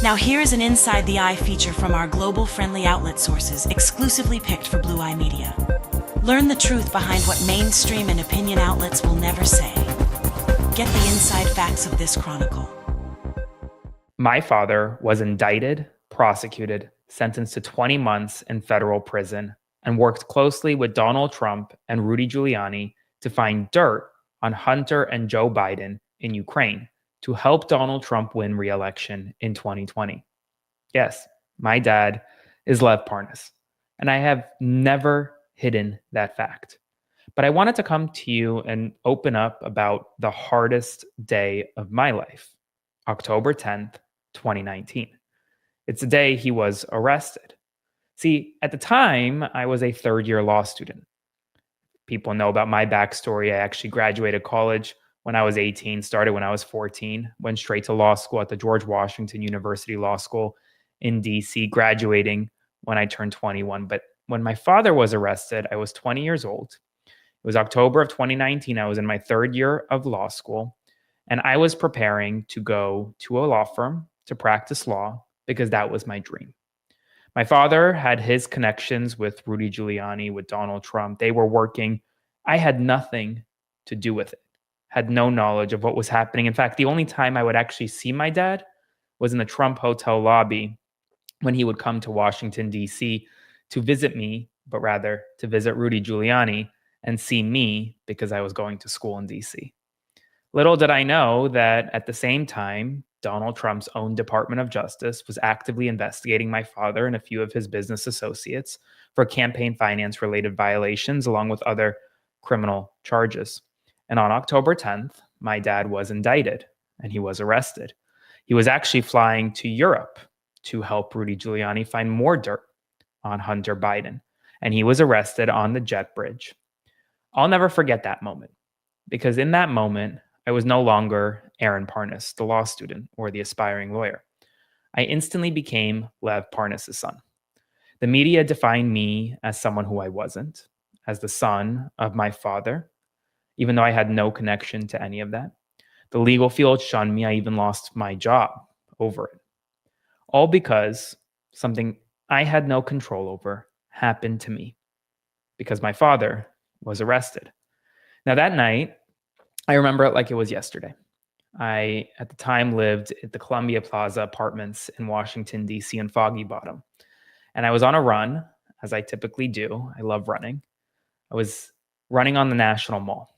Now here is an Inside the Eye feature from our global friendly outlet sources exclusively picked for Blue Eye Media. Learn the truth behind what mainstream and opinion outlets will never say. Get the inside facts of this chronicle. My father was indicted, prosecuted, sentenced to 20 months in federal prison, and worked closely with Donald Trump and Rudy Giuliani to find dirt on Hunter and Joe Biden in Ukraine to help Donald Trump win re-election in 2020. Yes, my dad is Lev Parnas, and I have never hidden that fact. But I wanted to come to you and open up about the hardest day of my life, October 10th, 2019. It's the day he was arrested. See, at the time, I was a third-year law student. People know about my backstory. I actually graduated college when I was 18, started when I was 14, went straight to law school at the George Washington University Law School in DC, graduating when I turned 21. But when my father was arrested, I was 20 years old. It was October of 2019. I was in my third year of law school, and I was preparing to go to a law firm to practice law because that was my dream. My father had his connections with Rudy Giuliani, with Donald Trump. They were working. I had nothing to do with it, had no knowledge of what was happening. In fact, the only time I would actually see my dad was in the Trump hotel lobby when he would come to Washington, D.C. to visit me, but rather to visit Rudy Giuliani and see me because I was going to school in D.C. Little did I know that at the same time, Donald Trump's own Department of Justice was actively investigating my father and a few of his business associates for campaign finance related violations, along with other criminal charges. And on October 10th, my dad was indicted and he was arrested. He was actually flying to Europe to help Rudy Giuliani find more dirt on Hunter Biden. And he was arrested on the jet bridge. I'll never forget that moment, because in that moment, I was no longer Aaron Parnas, the law student or the aspiring lawyer. I instantly became Lev Parnas' son. The media defined me as someone who I wasn't, as the son of my father, even though I had no connection to any of that. The legal field shunned me. I even lost my job over it. All because something I had no control over happened to me, because my father was arrested. Now that night, I remember it like it was yesterday. I, at the time, lived at the Columbia Plaza Apartments in Washington, D.C. in Foggy Bottom. And I was on a run, as I typically do. I love running. I was running on the National Mall.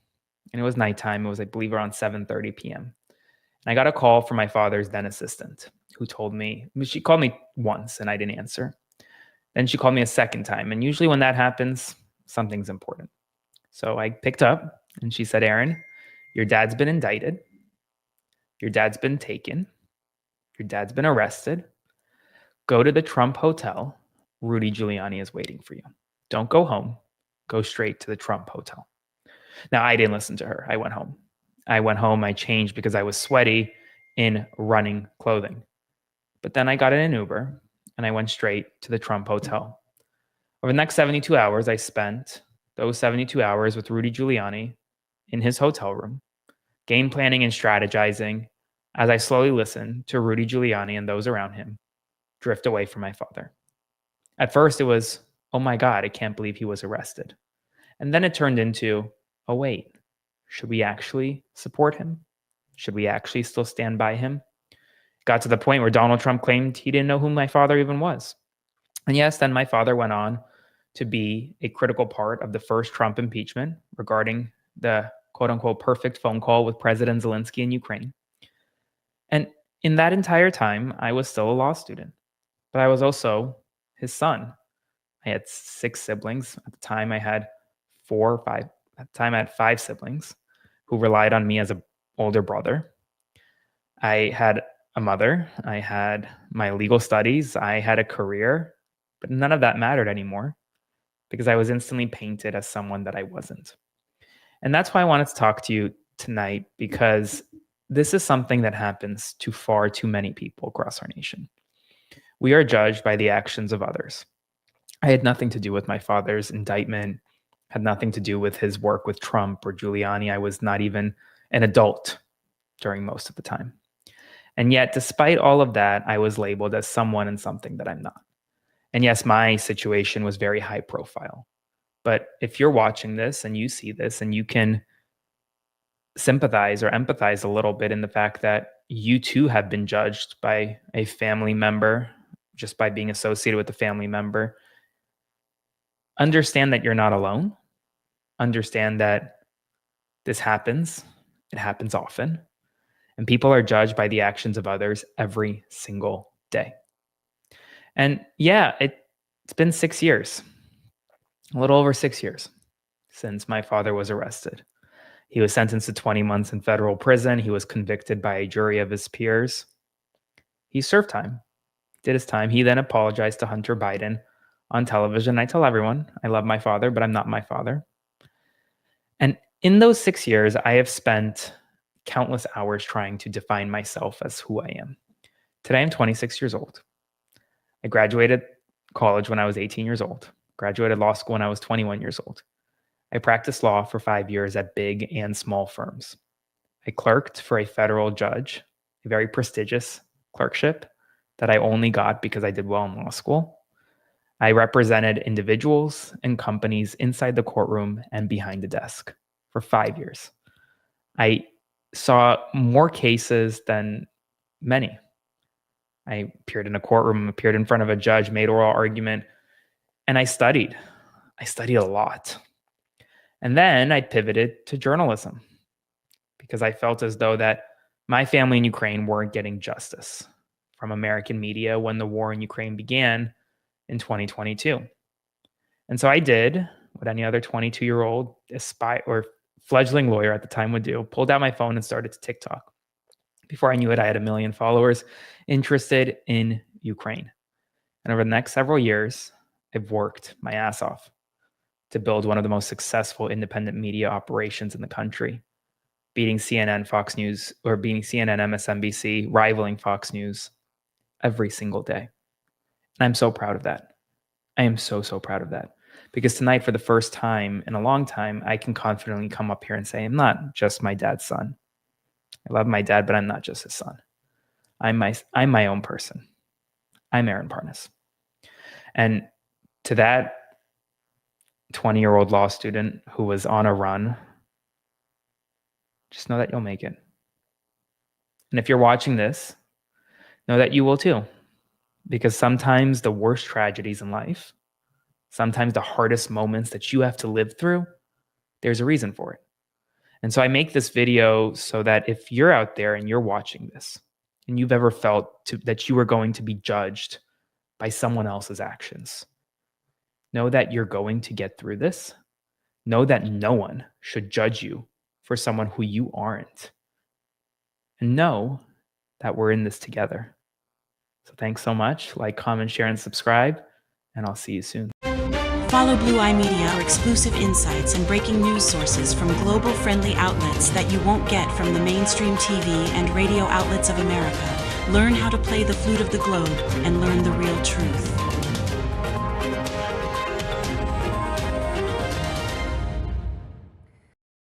And it was nighttime. It was, I believe, around 7:30 p.m. And I got a call from my father's then assistant, who told me, she called me once and I didn't answer. Then she called me a second time. And usually when that happens, something's important. So I picked up and she said, "Aaron, your dad's been indicted. Your dad's been taken. Your dad's been arrested. Go to the Trump hotel. Rudy Giuliani is waiting for you. Don't go home. Go straight to the Trump hotel." Now, I didn't listen to her. I went home. I changed because I was sweaty in running clothing. But then I got in an Uber and I went straight to the Trump hotel. Over the next 72 hours, I spent those 72 hours with Rudy Giuliani in his hotel room, game planning and strategizing as I slowly listened to Rudy Giuliani and those around him drift away from my father. At first, it was, oh my God, I can't believe he was arrested. And then it turned into, oh wait, should we actually support him? Should we actually still stand by him? It got to the point where Donald Trump claimed he didn't know who my father even was. And yes, then my father went on to be a critical part of the first Trump impeachment regarding the quote-unquote perfect phone call with President Zelensky in Ukraine. And in that entire time, I was still a law student, but I was also his son. I had 6 siblings. At the time, I had 4 or 5. At the time, I had 5 siblings who relied on me as an older brother. I had a mother. I had my legal studies. I had a career, but none of that mattered anymore because I was instantly painted as someone that I wasn't. And that's why I wanted to talk to you tonight, because this is something that happens to far too many people across our nation. We are judged by the actions of others. I had nothing to do with my father's indictment, had nothing to do with his work with Trump or Giuliani. I was not even an adult during most of the time. And yet, despite all of that, I was labeled as someone and something that I'm not. And yes, my situation was very high profile. But if you're watching this and you see this and you can sympathize or empathize a little bit in the fact that you too have been judged by a family member just by being associated with a family member, understand that you're not alone. Understand that this happens. It happens often. And people are judged by the actions of others every single day. And yeah, it's been 6 years, a little over 6 years since my father was arrested. He was sentenced to 20 months in federal prison. He was convicted by a jury of his peers. He served time, did his time. He then apologized to Hunter Biden on television. I tell everyone, I love my father, but I'm not my father. And in those 6 years, I have spent countless hours trying to define myself as who I am. Today, I'm 26 years old. I graduated college when I was 18 years old, graduated law school when I was 21 years old. I practiced law for 5 years at big and small firms. I clerked for a federal judge, a very prestigious clerkship that I only got because I did well in law school. I represented individuals and companies inside the courtroom and behind the desk for 5 years. I saw more cases than many. I appeared in a courtroom, appeared in front of a judge, made oral argument, and I studied. I studied a lot. And then I pivoted to journalism because I felt as though that my family in Ukraine weren't getting justice from American media when the war in Ukraine began in 2022. And so I did what any other 22-year-old or fledgling lawyer at the time would do, pulled out my phone and started to TikTok. Before I knew it, I had 1 million followers interested in Ukraine. And over the next several years, I've worked my ass off to build one of the most successful independent media operations in the country, beating CNN, Fox News, or beating CNN, MSNBC, rivaling Fox News every single day. And I'm so proud of that. I am so, so proud of that. Because tonight, for the first time in a long time, I can confidently come up here and say, I'm not just my dad's son. I love my dad, but I'm not just his son. I'm my own person. I'm Aaron Parnas. And to that 20-year-old law student who was on a run, just know that you'll make it. And if you're watching this, know that you will too. Because sometimes the worst tragedies in life, sometimes the hardest moments that you have to live through, there's a reason for it. And so I make this video so that if you're out there and you're watching this and you've ever felt that you are going to be judged by someone else's actions, know that you're going to get through this. Know that no one should judge you for someone who you aren't. And know that we're in this together. So thanks so much. Like, comment, share, and subscribe. And I'll see you soon. Follow Blue Eye Media for exclusive insights and breaking news sources from global-friendly outlets that you won't get from the mainstream TV and radio outlets of America. Learn how to play the flute of the globe and learn the real truth.